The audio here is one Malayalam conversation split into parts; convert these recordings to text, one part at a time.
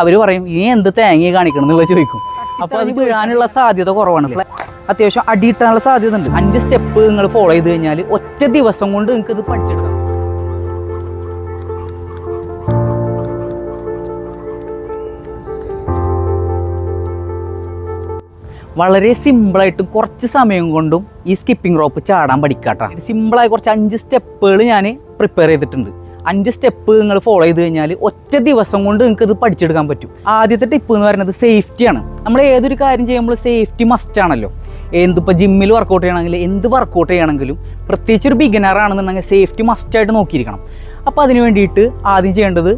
അവർ പറയും ഈ എന്ത് തേങ്ങ കാണിക്കണം എന്നുള്ള ചോദിക്കും. അപ്പോൾ അത് വീഴാനുള്ള സാധ്യത കുറവാണ്. അത്യാവശ്യം അടിയിട്ടാനുള്ള സാധ്യത ഉണ്ട്. 5 സ്റ്റെപ്പ് നിങ്ങൾ ഫോളോ ചെയ്ത് കഴിഞ്ഞാൽ ഒറ്റ ദിവസം കൊണ്ട് നിങ്ങൾക്ക് ഇത് പഠിച്ചെടുക്കാം. വളരെ സിമ്പിളായിട്ടും കുറച്ച് സമയം കൊണ്ടും ഈ സ്കിപ്പിംഗ് റോപ്പ് ചാടാൻ പഠിക്കാട്ടോ. സിമ്പിളായി കുറച്ച് 5 സ്റ്റെപ്പുകൾ ഞാൻ പ്രിപ്പയർ ചെയ്തിട്ടുണ്ട്. 5 സ്റ്റെപ്പ് നിങ്ങൾ ഫോളോ ചെയ്ത് കഴിഞ്ഞാൽ ഒറ്റ ദിവസം കൊണ്ട് നിങ്ങൾക്ക് ഇത് പഠിച്ചെടുക്കാൻ പറ്റും. ആദ്യത്തെ ടിപ്പ് എന്ന് പറയുന്നത് സേഫ്റ്റിയാണ്. നമ്മൾ ഏതൊരു കാര്യം ചെയ്യുമ്പോൾ സേഫ്റ്റി മസ്റ്റ് ആണല്ലോ. എന്തിപ്പോൾ ജിമ്മിൽ വർക്കൗട്ട് ചെയ്യണമെങ്കിൽ എന്ത് വർക്കൗട്ട് ചെയ്യണമെങ്കിലും പ്രത്യേകിച്ച് ഒരു ബിഗിനർ ആണെന്നുണ്ടെങ്കിൽ സേഫ്റ്റി മസ്റ്റായിട്ട് നോക്കിയിരിക്കണം. അപ്പോൾ അതിന് വേണ്ടിയിട്ട് ആദ്യം ചെയ്യേണ്ടത്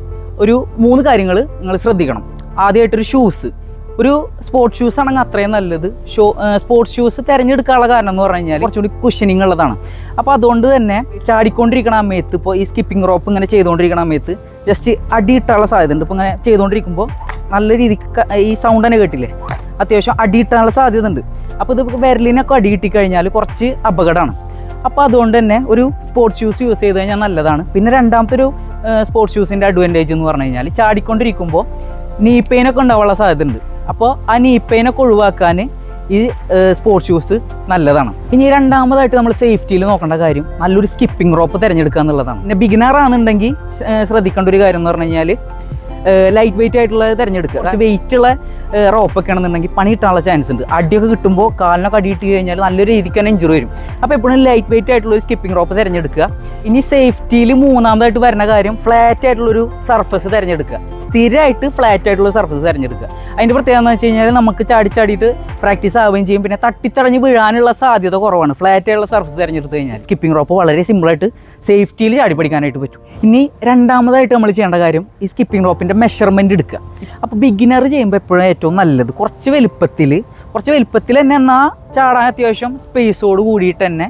ഒരു 3 കാര്യങ്ങൾ നിങ്ങൾ ശ്രദ്ധിക്കണം. ആദ്യമായിട്ടൊരു ഷൂസ്. ഒരു സ്പോർട്സ് ഷൂസ് ആണെങ്കിൽ അത്രയും നല്ലത്. സ്പോർട്സ് ഷൂസ് തിരഞ്ഞെടുക്കാനുള്ള കാരണം എന്ന് പറഞ്ഞു കഴിഞ്ഞാൽ കുറച്ചുകൂടി കുഷനിങ് ഉള്ളതാണ്. അപ്പോൾ അതുകൊണ്ട് തന്നെ ചാടിക്കൊണ്ടിരിക്കണ സമയത്ത് ഇപ്പോൾ ഈ സ്കിപ്പിംഗ് റോപ്പ് ഇങ്ങനെ ചെയ്തുകൊണ്ടിരിക്കണ സമയത്ത് ജസ്റ്റ് അടിയിട്ടാനുള്ള സാധ്യത ഉണ്ട്. ഇപ്പോൾ ഇങ്ങനെ ചെയ്തുകൊണ്ടിരിക്കുമ്പോൾ നല്ല രീതിക്ക് ഈ സൗണ്ട് തന്നെ കേട്ടില്ലേ, അത്യാവശ്യം അടിയിട്ടാനുള്ള സാധ്യത ഉണ്ട്. അപ്പോൾ ഇത് വിരലിനൊക്കെ അടി കിട്ടിക്കഴിഞ്ഞാൽ കുറച്ച് അപകടമാണ്. അപ്പോൾ അതുകൊണ്ട് തന്നെ ഒരു സ്പോർട്സ് ഷൂസ് യൂസ് ചെയ്ത് കഴിഞ്ഞാൽ നല്ലതാണ്. പിന്നെ രണ്ടാമത്തെ ഒരു സ്പോർട്സ് ഷൂസിൻ്റെ അഡ്വാൻറ്റേജ് എന്ന് പറഞ്ഞു കഴിഞ്ഞാൽ ചാടിക്കൊണ്ടിരിക്കുമ്പോൾ നീ പെയിനൊക്കെ ഉണ്ടാവാനുള്ള സാധ്യത ഉണ്ട്. അപ്പോൾ ആ നീ പെയിനൊക്കെ ഒഴിവാക്കാൻ ഈ സ്പോർട്സ് ഷൂസ് നല്ലതാണ്. ഇനി രണ്ടാമതായിട്ട് നമ്മൾ സേഫ്റ്റിയിൽ നോക്കേണ്ട കാര്യം നല്ലൊരു സ്കിപ്പിംഗ് റോപ്പ് തിരഞ്ഞെടുക്കുക എന്നുള്ളതാണ്. പിന്നെ ബിഗിനർ ആണെന്നുണ്ടെങ്കിൽ ശ്രദ്ധിക്കേണ്ട ഒരു കാര്യം എന്ന് പറഞ്ഞു കഴിഞ്ഞാൽ ലൈറ്റ് വെയിറ്റ് ആയിട്ടുള്ളത് തിരഞ്ഞെടുക്കുക. കുറച്ച് വെയിറ്റ് ഉള്ള റോപ്പൊക്കെ ആണെന്നുണ്ടെങ്കിൽ പണി കിട്ടാനുള്ള ചാൻസ് ഉണ്ട്. അടിയൊക്കെ കിട്ടുമ്പോൾ കാലിനൊക്കെ അടി കിട്ടി കഴിഞ്ഞാൽ നല്ലൊരു രീതിക്ക് തന്നെ ഇഞ്ചുറി വരും. അപ്പോൾ എപ്പോഴും ലൈറ്റ് വെയിറ്റ് ആയിട്ടുള്ള ഒരു സ്കിപ്പിംഗ് റോപ്പ് തിരഞ്ഞെടുക്കുക. ഇനി സേഫ്റ്റിയിൽ മൂന്നാമതായിട്ട് വരുന്ന കാര്യം ഫ്ലാറ്റ് ആയിട്ടുള്ളൊരു സർഫസ് തിരഞ്ഞെടുക്കുക. സ്ഥിരമായിട്ട് ഫ്ലാറ്റ് ആയിട്ടുള്ള സർഫസ് തിരഞ്ഞെടുക്കുക. അതിൻ്റെ പ്രത്യേകത എന്ന് വെച്ച് കഴിഞ്ഞാൽ നമുക്ക് ചാടിച്ചാടിയിട്ട് പ്രാക്ടീസ് ആവുകയും ചെയ്യും. പിന്നെ തട്ടിത്തടഞ്ഞ് വീഴാനുള്ള സാധ്യത കുറവാണ് ഫ്ലാറ്റ് ആയിട്ടുള്ള സർഫസ് തിരഞ്ഞെടുത്ത് കഴിഞ്ഞാൽ. സ്കിപ്പിംഗ് റോപ്പ് വളരെ സിമ്പിളായിട്ട് സേഫ്റ്റിയിൽ ചാടി പഠിക്കാനായിട്ട് പറ്റും. ഇനി രണ്ടാമതായിട്ട് നമ്മൾ ചെയ്യേണ്ട കാര്യം ഈ സ്കിപ്പിംഗ് റോപ്പിൻ്റെ മെഷർമെൻറ്റ് എടുക്കുക. അപ്പോൾ ബിഗിനർ ചെയ്യുമ്പോൾ എപ്പോഴും ഏറ്റവും നല്ലത് കുറച്ച് വലുപ്പത്തിൽ തന്നെ എന്നാൽ ചാടാൻ അത്യാവശ്യം സ്പേസോട് കൂടിയിട്ട് തന്നെ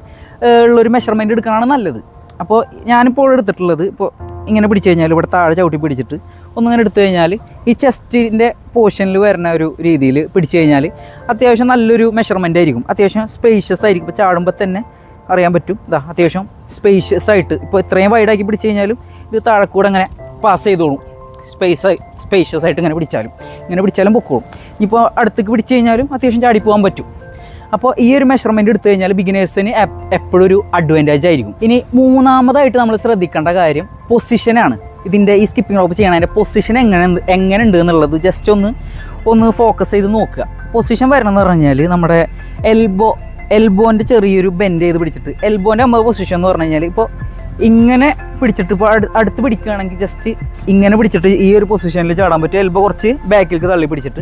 ഉള്ളൊരു മെഷർമെൻറ്റ് എടുക്കാനാണ് നല്ലത്. അപ്പോൾ ഞാനിപ്പോൾ എടുത്തിട്ടുള്ളത് ഇപ്പോൾ ഇങ്ങനെ പിടിച്ചു കഴിഞ്ഞാൽ ഇവിടെ താഴെ ചവിട്ടി പിടിച്ചിട്ട് ഒന്നിങ്ങനെ എടുത്തു കഴിഞ്ഞാൽ ഈ ചെസ്റ്റിൻ്റെ പോർഷനിൽ വരുന്ന ഒരു രീതിയിൽ പിടിച്ചു കഴിഞ്ഞാൽ അത്യാവശ്യം നല്ലൊരു മെഷർമെൻ്റ് ആയിരിക്കും. അത്യാവശ്യം സ്പേഷ്യസ് ആയിരിക്കും. ഇപ്പോൾ ചാടുമ്പോൾ തന്നെ അറിയാൻ പറ്റും. അത്യാവശ്യം സ്പേഷ്യസ് ആയിട്ട് ഇപ്പോൾ ഇത്രയും വൈഡാക്കി പിടിച്ചു കഴിഞ്ഞാലും ഇത് താഴെ കൂടെ അങ്ങനെ പാസ് ചെയ്തോളും. സ്പേഷ്യസ് ആയിട്ട് ഇങ്ങനെ പിടിച്ചാലും പൊക്കോളും. ഇപ്പോൾ അടുത്തേക്ക് പിടിച്ചു കഴിഞ്ഞാലും അത്യാവശ്യം ചാടി പോകാൻ പറ്റും. അപ്പോൾ ഈ ഒരു മെഷർമെൻറ്റ് എടുത്തു കഴിഞ്ഞാൽ ബിഗിനേഴ്സിന് എപ്പോഴും ഒരു അഡ്വാൻറ്റേജ് ആയിരിക്കും. ഇനി മൂന്നാമതായിട്ട് നമ്മൾ ശ്രദ്ധിക്കേണ്ട കാര്യം പൊസിഷനാണ്. ഇതിൻ്റെ ഈ സ്കിപ്പിംഗ് റോപ്പ് ചെയ്യണതിൻ്റെ പൊസിഷൻ എങ്ങനെ ഉണ്ട് എന്നുള്ളത് ജസ്റ്റ് ഒന്ന് ഫോക്കസ് ചെയ്ത് നോക്കുക. പൊസിഷൻ വരണമെന്ന് പറഞ്ഞാൽ നമ്മുടെ എൽബോൻ്റെ ചെറിയൊരു ബെൻഡ് ചെയ്ത് പിടിച്ചിട്ട് എൽബോൻ്റെ പൊസിഷൻ എന്ന് പറഞ്ഞു കഴിഞ്ഞാൽ ഇപ്പോൾ ഇങ്ങനെ പിടിച്ചിട്ട് ഇപ്പോൾ അടുത്ത് പിടിക്കുകയാണെങ്കിൽ ജസ്റ്റ് ഇങ്ങനെ പിടിച്ചിട്ട് ഈ ഒരു പൊസിഷനിൽ ചാടാൻ പറ്റും. എൽബോ കുറച്ച് ബാക്കിലേക്ക് തള്ളി പിടിച്ചിട്ട്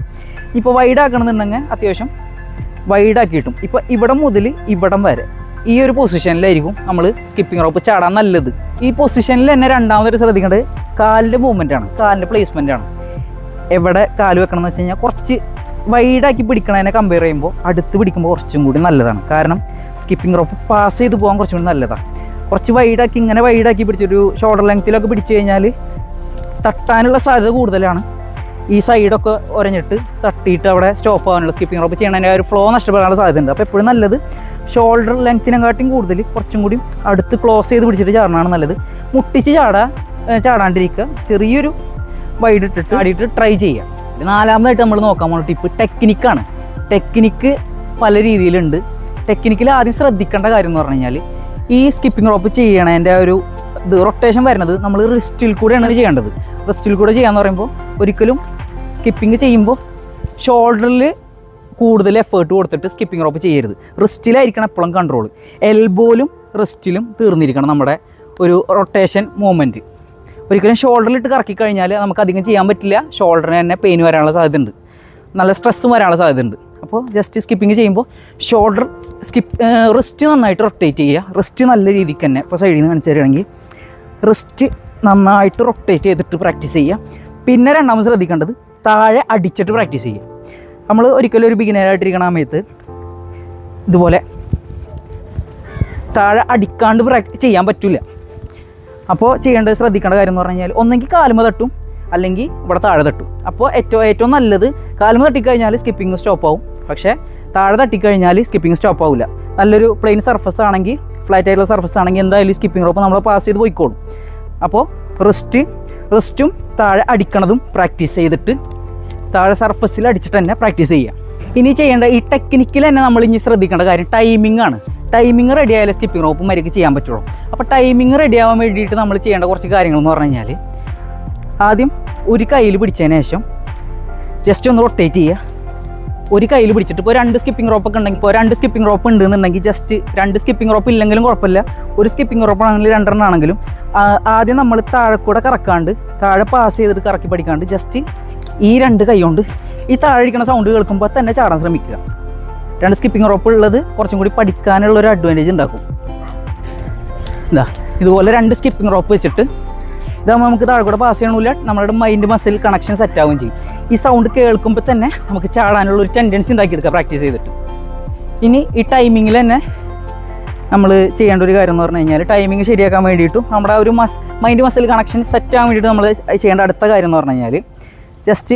ഇപ്പോൾ വൈഡ് ആക്കണമെന്നുണ്ടെങ്കിൽ അത്യാവശ്യം വൈഡാക്കി കിട്ടും. ഇപ്പോൾ ഇവിടെ മുതൽ ഇവിടം വരെ ഈ ഒരു പൊസിഷനിലായിരിക്കും നമ്മൾ സ്കിപ്പിംഗ് റോപ്പ് ചാടാൻ നല്ലത്. ഈ പൊസിഷനിൽ തന്നെ രണ്ടാമതായിട്ട് ശ്രദ്ധിക്കേണ്ടത് കാലിൻ്റെ മൂവ്മെൻറ്റാണ്, കാലിൻ്റെ പ്ലേസ്മെൻറ്റാണ്. എവിടെ കാല് വെക്കണം എന്ന് വെച്ച് കഴിഞ്ഞാൽ കുറച്ച് വൈഡാക്കി പിടിക്കണതിനെ കമ്പയർ ചെയ്യുമ്പോൾ അടുത്ത് പിടിക്കുമ്പോൾ കുറച്ചും കൂടി നല്ലതാണ്. കാരണം സ്കിപ്പിംഗ് റോപ്പ് പാസ് ചെയ്ത് പോകാൻ കുറച്ചും കൂടി നല്ലതാണ്. കുറച്ച് വൈഡാക്കി പിടിച്ചൊരു ഷോൾഡർ ലെങ്ത്തിലൊക്കെ പിടിച്ച് കഴിഞ്ഞാൽ തട്ടാനുള്ള സാധ്യത കൂടുതലാണ്. ഈ സൈഡൊക്കെ ഉരഞ്ഞിട്ട് തട്ടിയിട്ട് അവിടെ സ്റ്റോപ്പ് ആവാനുള്ള സ്കിപ്പിംഗ് റോപ്പ് ചെയ്യണതിൻ്റെ ഒരു ഫ്ലോ നഷ്ടപ്പെടാനുള്ള സാധ്യതയുണ്ട്. അപ്പോൾ എപ്പോഴും നല്ലത് ഷോൾഡർ ലെങ്ത്തിനെക്കാട്ടിയും കൂടുതൽ കുറച്ചും കൂടി അടുത്ത് ക്ലോസ് ചെയ്ത് പിടിച്ചിട്ട് ചാടണമാണ് നല്ലത്. മുട്ടിച്ച് ചാടാണ്ടിരിക്കുക. ചെറിയൊരു വൈഡ് ഇട്ടിട്ട് ആടിയിട്ട് ട്രൈ ചെയ്യുക. നാലാമതായിട്ട് നമ്മൾ നോക്കാൻ പോകുന്ന ടിപ്പ് ടെക്നിക്കാണ്. ടെക്നിക്ക് പല രീതിയിലുണ്ട്. ടെക്നിക്കിൽ ആദ്യം ശ്രദ്ധിക്കേണ്ട കാര്യം എന്ന് പറഞ്ഞു കഴിഞ്ഞാൽ ഈ സ്കിപ്പിംഗ് റോപ്പ് ചെയ്യണതിൻ്റെ ഒരു റൊട്ടേഷൻ വരുന്നത് നമ്മൾ റിസ്റ്റിൽ കൂടെയാണ് ചെയ്യേണ്ടത്. റിസ്റ്റിൽ കൂടെ ചെയ്യാന്ന് പറയുമ്പോൾ ഒരിക്കലും സ്കിപ്പിംഗ് ചെയ്യുമ്പോൾ ഷോൾഡറിൽ കൂടുതൽ എഫേർട്ട് കൊടുത്തിട്ട് സ്കിപ്പിംഗ് റോപ്പ് ചെയ്യരുത്. റിസ്റ്റിലായിരിക്കണം എപ്പോഴും കൺട്രോൾ. എൽബോയിലും റിസ്റ്റിലും തീർന്നിരിക്കണം നമ്മുടെ ഒരു റൊട്ടേഷൻ മൂവ്മെൻറ്റ്. ഒരിക്കലും ഷോൾഡറിലിട്ട് കറക്കി കഴിഞ്ഞാൽ നമുക്ക് അധികം ചെയ്യാൻ പറ്റില്ല. ഷോൾഡറിന് തന്നെ പെയിൻ വരാനുള്ള സാധ്യതയുണ്ട്, നല്ല സ്ട്രെസ്സും വരാനുള്ള സാധ്യതയുണ്ട്. അപ്പോൾ ജസ്റ്റ് സ്കിപ്പിംഗ് ചെയ്യുമ്പോൾ ഷോൾഡർ റിസ്റ്റ് നന്നായിട്ട് റൊട്ടേറ്റ് ചെയ്യുക. റിസ്റ്റ് നല്ല രീതിക്ക് തന്നെ ഇപ്പോൾ സൈഡിൽ നിന്ന് കാണിച്ചു തരികയാണെങ്കിൽ റിസ്റ്റ് നന്നായിട്ട് റൊട്ടേറ്റ് ചെയ്തിട്ട് പ്രാക്ടീസ് ചെയ്യുക. പിന്നെ രണ്ടാമത് ശ്രദ്ധിക്കേണ്ടത് താഴെ അടിച്ചിട്ട് പ്രാക്ടീസ് ചെയ്യുക. നമ്മൾ ഒരിക്കലും ഒരു ബിഗിനറായിട്ടിരിക്കണ സമയത്ത് ഇതുപോലെ താഴെ അടിക്കാണ്ട് ചെയ്യാൻ പറ്റില്ല. അപ്പോൾ ശ്രദ്ധിക്കേണ്ട കാര്യം എന്ന് പറഞ്ഞു കഴിഞ്ഞാൽ ഒന്നെങ്കിൽ കാലുമ തട്ടും അല്ലെങ്കിൽ ഇവിടെ താഴെ തട്ടും. അപ്പോൾ ഏറ്റവും നല്ലത് കാലുമ തട്ടിക്കഴിഞ്ഞാൽ സ്കിപ്പിംഗ് സ്റ്റോപ്പ് ആവും. പക്ഷേ താഴെ തട്ടിക്കഴിഞ്ഞാൽ സ്കിപ്പിംഗ് സ്റ്റോപ്പ് ആവില്ല. നല്ലൊരു പ്ലെയിൻ സർഫസ് ആണെങ്കിൽ, ഫ്ലാറ്റ് ആയിട്ടുള്ള സർഫസ് ആണെങ്കിൽ എന്തായാലും സ്കിപ്പിംഗ് റോപ്പ് നമ്മൾ പാസ് ചെയ്ത് പോയിക്കോളും. അപ്പോൾ റിസ്റ്റും താഴെ അടിക്കണതും പ്രാക്ടീസ് ചെയ്തിട്ട് താഴെ സർഫസിൽ അടിച്ചിട്ട് തന്നെ പ്രാക്ടീസ് ചെയ്യുക. ഇനി ചെയ്യേണ്ട ഈ ടെക്നിക്കിൽ തന്നെ നമ്മൾ ഇനി ശ്രദ്ധിക്കേണ്ട കാര്യം ടൈമിംഗ് ആണ്. ടൈമിംഗ് റെഡി ആയാലേ സ്കിപ്പിംഗ് റോപ്പ് മര്യാദയ്ക്ക് ചെയ്യാൻ പറ്റുള്ളൂ. അപ്പോൾ ടൈമിംഗ് റെഡി ആവാൻ വേണ്ടിയിട്ട് നമ്മൾ ചെയ്യേണ്ട കുറച്ച് കാര്യങ്ങളെന്ന് പറഞ്ഞു കഴിഞ്ഞാൽ, ആദ്യം ഒരു കയ്യിൽ പിടിച്ചതിന് ശേഷം ജസ്റ്റ് ഒന്ന് റൊട്ടേറ്റ് ചെയ്യുക. ഒരു കയ്യിൽ പിടിച്ചിട്ട് ഇപ്പോൾ 2 സ്കിപ്പിംഗ് റോപ്പൊക്കെ ഉണ്ടെങ്കിൽ, ഇപ്പോൾ 2 സ്കിപ്പിംഗ് റോപ്പ് ഉണ്ടെന്നുണ്ടെങ്കിൽ ജസ്റ്റ് 2 സ്കിപ്പിംഗ് റോപ്പ് ഇല്ലെങ്കിലും കുഴപ്പമില്ല, ഒരു സ്കിപ്പിംഗ് റോപ്പ് ആണെങ്കിലും 2 ആണെങ്കിലും ആദ്യം നമ്മൾ താഴെ കൂടെ കറക്കാണ്ട്, താഴെ പാസ് ചെയ്തിട്ട് കറക്കി പഠിക്കാണ്ട് ജസ്റ്റ് ഈ 2 കൈ കൊണ്ട് ഈ താഴെ ഇരിക്കുന്ന സൗണ്ട് കേൾക്കുമ്പോൾ തന്നെ ചാടാൻ ശ്രമിക്കുക. 2 സ്കിപ്പിംഗ് റോപ്പ് ഉള്ളത് കുറച്ചും കൂടി പഠിക്കാനുള്ളൊരു അഡ്വാൻറ്റേജ് ഉണ്ടാക്കും. ഇതുപോലെ 2 സ്കിപ്പിംഗ് റോപ്പ് വെച്ചിട്ട് ഇതാകുമ്പോൾ നമുക്ക് താഴെ കൂടെ പാസ് ചെയ്യണമില്ല, നമ്മുടെ മൈൻഡ് മസിൽ കണക്ഷൻ സെറ്റ് ആവുകയും ചെയ്യും. ഈ സൗണ്ട് കേൾക്കുമ്പോൾ തന്നെ നമുക്ക് ചാടാനുള്ള ഒരു ടെൻഡൻസി ഉണ്ടാക്കിയെടുക്കുക പ്രാക്ടീസ് ചെയ്തിട്ട്. ഇനി ഈ ടൈമിങ്ങിൽ തന്നെ നമ്മൾ ചെയ്യേണ്ട ഒരു കാര്യം എന്ന് പറഞ്ഞു കഴിഞ്ഞാൽ, ടൈമിങ് ശരിയാക്കാൻ വേണ്ടിയിട്ടും നമ്മുടെ ഒരു മൈൻഡ് മസിൽ കണക്ഷൻ സെറ്റ് ആകാൻ വേണ്ടിയിട്ട് നമ്മൾ ചെയ്യേണ്ട അടുത്ത കാര്യം എന്ന് പറഞ്ഞു കഴിഞ്ഞാൽ, ജസ്റ്റ്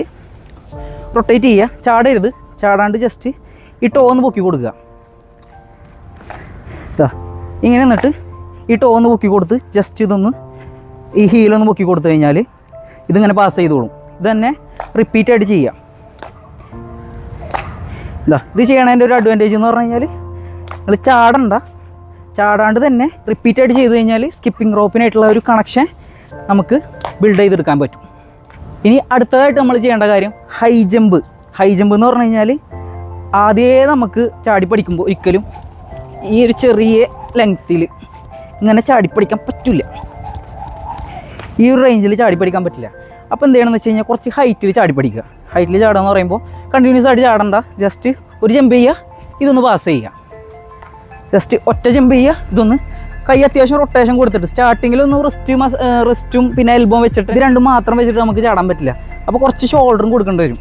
റൊട്ടേറ്റ് ചെയ്യുക. ചാടരുത്, ചാടാണ്ട് ജസ്റ്റ് ഈ ടോ ഒന്ന് പൊക്കി കൊടുക്കുക. ഇങ്ങനെ എന്നിട്ട് ഈ ടോ ഒന്ന് പൊക്കി കൊടുത്ത് ജസ്റ്റ് ഇതൊന്ന് ഈ ഹീലൊന്ന് പൊക്കി കൊടുത്തു കഴിഞ്ഞാൽ ഇതിങ്ങനെ പാസ് ചെയ്തോളും. ഇത് തന്നെ റിപ്പീറ്റ് ആയിട്ട് ചെയ്യുക. ഇത് ചെയ്യണതിൻ്റെ ഒരു അഡ്വാൻറ്റേജ് എന്ന് പറഞ്ഞു കഴിഞ്ഞാൽ, നിങ്ങൾ ചാടാണ്ട് തന്നെ റിപ്പീറ്റ് ആയിട്ട് ചെയ്ത് കഴിഞ്ഞാൽ സ്കിപ്പിംഗ് റോപ്പിനായിട്ടുള്ള ഒരു കണക്ഷൻ നമുക്ക് ബിൽഡ് ചെയ്തെടുക്കാൻ പറ്റും. ഇനി അടുത്തതായിട്ട് നമ്മൾ ചെയ്യേണ്ട കാര്യം ഹൈ ജമ്പ് എന്ന് പറഞ്ഞു കഴിഞ്ഞാൽ, ആദ്യമേ നമുക്ക് ചാടി പഠിക്കുമ്പോൾ ഒരിക്കലും ഈ ഒരു ചെറിയ ലെങ്ത്തിൽ ഇങ്ങനെ ചാടി പഠിക്കാൻ പറ്റില്ല, ഈ ഒരു റേഞ്ചിൽ ചാടി പഠിക്കാൻ പറ്റില്ല. അപ്പോൾ എന്ത് ചെയ്യണമെന്ന് വെച്ച് കഴിഞ്ഞാൽ, കുറച്ച് ഹൈറ്റിൽ ചാടി പഠിക്കുക. ഹൈറ്റിൽ ചാടുക എന്ന് പറയുമ്പോൾ കണ്ടിന്യൂസ് ആയിട്ട് ചാടണ്ട, ജസ്റ്റ് ഒരു ജമ്പ് ചെയ്യുക, ഇതൊന്ന് പാസ് ചെയ്യുക, ജസ്റ്റ് ഒറ്റ ജമ്പ് ചെയ്യുക, ഇതൊന്ന് കൈ അത്യാവശ്യം റൊട്ടേഷൻ കൊടുത്തിട്ട് സ്റ്റാർട്ടിങ്ങിലൊന്നും റിസ്റ്റും പിന്നെ എൽബോം വെച്ചിട്ട് ഇത് 2 മാത്രം വെച്ചിട്ട് നമുക്ക് ചാടാൻ പറ്റില്ല. അപ്പോൾ കുറച്ച് ഷോൾഡറും കൊടുക്കേണ്ടി വരും.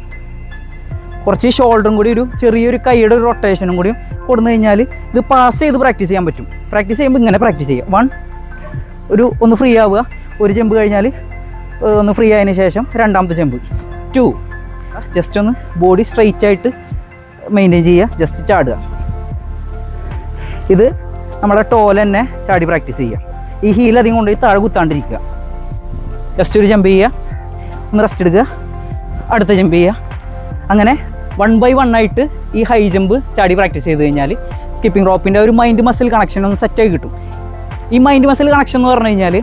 കുറച്ച് ഷോൾഡറും കൂടി ഒരു ചെറിയൊരു കൈയുടെ ഒരു റൊട്ടേഷനും കൂടി കൊടുത്തു കഴിഞ്ഞാൽ ഇത് പാസ് ചെയ്ത് പ്രാക്ടീസ് ചെയ്യാൻ പറ്റും. പ്രാക്ടീസ് ചെയ്യുമ്പോൾ ഇങ്ങനെ പ്രാക്ടീസ് ചെയ്യുക. ഒന്ന് ഫ്രീ ആവുക, ഒരു ജമ്പ് കഴിഞ്ഞാൽ ഒന്ന് ഫ്രീ ആയതിനു ശേഷം രണ്ടാമത്തെ ജമ്പ് 2. ജസ്റ്റ് ഒന്ന് ബോഡി സ്ട്രെയിറ്റ് ആയിട്ട് മെയിൻറ്റെയിൻ ചെയ്യുക, ജസ്റ്റ് ചാടുക. ഇത് നമ്മുടെ ടോൽ തന്നെ ചാടി പ്രാക്ടീസ് ചെയ്യുക. ഈ ഹീൽ അധികം കൊണ്ടുപോയി താഴെ കുത്താണ്ടിരിക്കുക. ജസ്റ്റ് ഒരു ജമ്പ് ചെയ്യുക, ഒന്ന് റെസ്റ്റ് എടുക്കുക, അടുത്ത ജമ്പ് ചെയ്യുക. അങ്ങനെ 1 by 1 ആയിട്ട് ഈ ഹൈ ജമ്പ് ചാടി പ്രാക്ടീസ് ചെയ്ത് കഴിഞ്ഞാൽ സ്കിപ്പിംഗ് റോപ്പിൻ്റെ ഒരു മൈൻഡ് മസിൽ കണക്ഷൻ ഒന്ന് സെറ്റായി കിട്ടും. ഈ മൈൻഡ് മസിൽ കണക്ഷൻ എന്ന് പറഞ്ഞു കഴിഞ്ഞാൽ,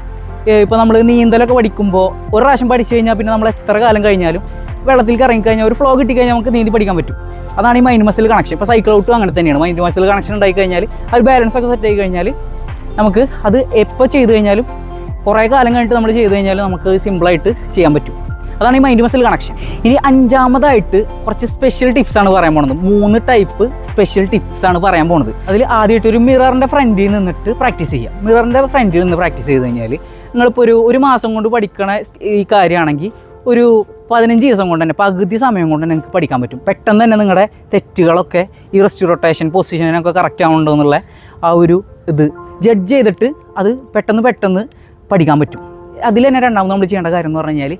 ഇപ്പോൾ നമ്മൾ നീന്തലൊക്കെ പഠിക്കുമ്പോൾ ഒരു പ്രാവശ്യം പഠിച്ചു കഴിഞ്ഞാൽ പിന്നെ നമ്മൾ എത്ര കാലം കഴിഞ്ഞാലും വെള്ളത്തിലേക്ക് ഇറങ്ങിക്കഴിഞ്ഞാൽ ഒരു ഫ്ലോ കിട്ടിക്കഴിഞ്ഞാൽ നമുക്ക് നീന്തി പഠിക്കാൻ പറ്റും. അതാണ് ഈ മൈൻഡ് മസിൽ കണക്ഷൻ. ഇപ്പോൾ സൈക്കിൾ ഔട്ടും അങ്ങനെ തന്നെയാണ്. മൈൻഡ് മസിൽ കണക്ഷൻ ഉണ്ടായി കഴിഞ്ഞാൽ, അത് ബാലൻസ് ഒക്കെ സെറ്റ് ആയി കഴിഞ്ഞാൽ നമുക്ക് അത് എപ്പോൾ ചെയ്ത് കഴിഞ്ഞാലും കുറേ കാലം കഴിഞ്ഞിട്ട് നമ്മൾ ചെയ്ത് കഴിഞ്ഞാൽ നമുക്ക് സിമ്പിളായിട്ട് ചെയ്യാൻ പറ്റും. അതാണ് ഈ മൈൻഡ് മസിൽ കണക്ഷൻ. ഇനി 5ാമതായിട്ട് കുറച്ച് സ്പെഷ്യൽ ടിപ്സാണ് പറയാൻ പോകുന്നത്. 3 ടൈപ്പ് സ്പെഷ്യൽ ടിപ്സാണ് പറയാൻ പോകുന്നത്. അതിൽ ആദ്യമായിട്ട് ഒരു മിററിൻ്റെ ഫ്രണ്ടിൽ നിന്നിട്ട് പ്രാക്ടീസ് ചെയ്യുക. മിററിൻ്റെ ഫ്രണ്ടിൽ നിന്ന് പ്രാക്ടീസ് ചെയ്ത് കഴിഞ്ഞാൽ നിങ്ങളിപ്പോൾ ഒരു മാസം കൊണ്ട് പഠിക്കണ ഈ കാര്യമാണെങ്കിൽ ഒരു 15 ദിവസം കൊണ്ട് തന്നെ, പകുതി സമയം കൊണ്ട് തന്നെ നിങ്ങൾക്ക് പഠിക്കാൻ പറ്റും. പെട്ടെന്ന് തന്നെ നിങ്ങളുടെ തെറ്റുകളൊക്കെ ഈ റെസ്റ്റ് റൊട്ടേഷൻ പൊസിഷനൊക്കെ കറക്റ്റ് ആവുന്നുണ്ടോ എന്നുള്ള ആ ഒരു ഇത് ജഡ്ജ് ചെയ്തിട്ട് അത് പെട്ടെന്ന് പഠിക്കാൻ പറ്റും. അതിൽ തന്നെ രണ്ടാമത് നമ്മൾ ചെയ്യേണ്ട കാര്യം എന്ന് പറഞ്ഞു കഴിഞ്ഞാൽ,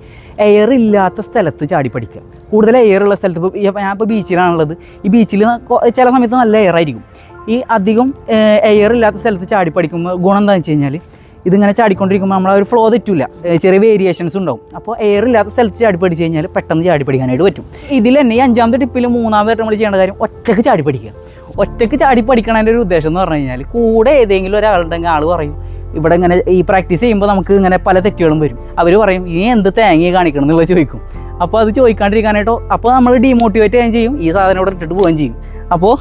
എയർ ഇല്ലാത്ത സ്ഥലത്ത് ചാടി പഠിക്കുക. കൂടുതൽ എയർ ഉള്ള സ്ഥലത്ത്, ഇപ്പോൾ ഞാനിപ്പോൾ ബീച്ചിലാണുള്ളത്, ഈ ബീച്ചിൽ ചില സമയത്ത് നല്ല എയർ ആയിരിക്കും. ഈ അധികം എയർ ഇല്ലാത്ത സ്ഥലത്ത് ചാടി പഠിക്കുമ്പോൾ ഗുണം എന്താണെന്ന് വെച്ച് കഴിഞ്ഞാൽ, ഇതിങ്ങനെ ചാടിക്കൊണ്ടിരിക്കുമ്പോൾ നമ്മളെ ഒരു ഫ്ലോ തെറ്റില്ല, ചെറിയ വേരിയേഷൻസ് ഉണ്ടാവും. അപ്പോൾ എയർ ഇല്ലാത്ത സ്ഥലത്ത് ചാടി പഠിച്ച് കഴിഞ്ഞാൽ പെട്ടെന്ന് ചാടി പഠിക്കാനായിട്ട് പറ്റും. ഇതിൽ തന്നെ ഈ 5ാമത്തെ ടിപ്പിൽ 3ാമതായിട്ട് നമ്മൾ ചെയ്യേണ്ട കാര്യം ഒറ്റയ്ക്ക് ചാടി പഠിക്കുക. ഒറ്റയ്ക്ക് ചാടി പഠിക്കണതിൻ്റെ ഒരു ഉദ്ദേശം എന്ന് പറഞ്ഞു കഴിഞ്ഞാൽ, കൂടെ ഏതെങ്കിലും ഒരാളുണ്ടെങ്കിൽ ആൾ പറയും, ഇവിടെ ഇങ്ങനെ ഈ പ്രാക്ടീസ് ചെയ്യുമ്പോൾ നമുക്ക് ഇങ്ങനെ പല തെറ്റുകളും വരും. അവർ പറയും, ഈ എന്ത് തേങ്ങ കാണിക്കണം എന്നുള്ളത് ചോദിക്കും. അപ്പോൾ അത് ചോദിക്കാണ്ടിരിക്കാനായിട്ടോ, അപ്പോൾ നമ്മൾ ഡീമോട്ടിവേറ്റ് ചെയ്യുകയും ചെയ്യും, ഈ സാധനം ഇവിടെ ഇട്ടിട്ട് പോവുകയും ചെയ്യും. അപ്പോൾ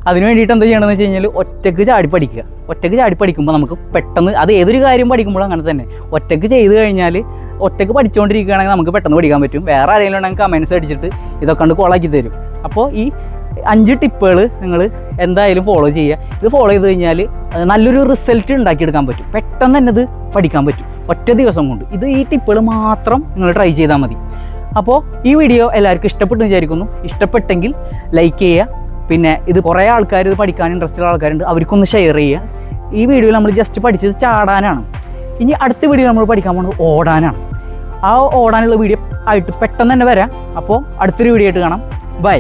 അതിന് വേണ്ടിയിട്ട് എന്താ ചെയ്യണമെന്ന് വെച്ച് കഴിഞ്ഞാൽ, ഒറ്റയ്ക്ക് ചാടി പഠിക്കുക. ഒറ്റയ്ക്ക് ചാടി പഠിക്കുമ്പോൾ നമുക്ക് പെട്ടെന്ന്, അത് ഏതൊരു കാര്യം പഠിക്കുമ്പോഴും അങ്ങനെ തന്നെ, ഒറ്റയ്ക്ക് ചെയ്ത് കഴിഞ്ഞാൽ, ഒറ്റയ്ക്ക് പഠിച്ചുകൊണ്ടിരിക്കുകയാണെങ്കിൽ നമുക്ക് പെട്ടെന്ന് പഠിക്കാൻ പറ്റും. വേറെ ആരെങ്കിലും ഉണ്ടെങ്കിൽ കമൻസ് അടിച്ചിട്ട് ഇതൊക്കെ കൊണ്ട് കോളാക്കി തരും. അപ്പോൾ ഈ 5 ടിപ്പുകൾ നിങ്ങൾ എന്തായാലും ഫോളോ ചെയ്യുക. ഇത് ഫോളോ ചെയ്ത് കഴിഞ്ഞാൽ നല്ലൊരു റിസൾട്ട് ഉണ്ടാക്കിയെടുക്കാൻ പറ്റും. പെട്ടെന്ന് തന്നെ ഇത് പഠിക്കാൻ പറ്റും ഒറ്റ ദിവസം കൊണ്ട്. ഈ ടിപ്പുകൾ മാത്രം നിങ്ങൾ ട്രൈ ചെയ്താൽ മതി. അപ്പോൾ ഈ വീഡിയോ എല്ലാവർക്കും ഇഷ്ടപ്പെട്ടു വിചാരിക്കുന്നു. ഇഷ്ടപ്പെട്ടെങ്കിൽ ലൈക്ക് ചെയ്യുക. പിന്നെ ഇത് കുറേ ആൾക്കാർ ഇത് പഠിക്കാൻ ഇൻട്രസ്റ്റ് ഉള്ള ആൾക്കാരുണ്ട്, അവർക്കൊന്ന് ഷെയർ ചെയ്യുക. ഈ വീഡിയോയിൽ നമ്മൾ ജസ്റ്റ് പഠിച്ചത് ചാടാനാണ്. ഇനി അടുത്ത വീഡിയോ നമ്മൾ പഠിക്കാൻ പോകുന്നത് ഓടാനാണ്. ആ ഓടാനുള്ള വീഡിയോ ആയിട്ട് പെട്ടെന്ന് തന്നെ വരാം. അപ്പോൾ അടുത്തൊരു വീഡിയോ ആയിട്ട് കാണാം. ബൈ.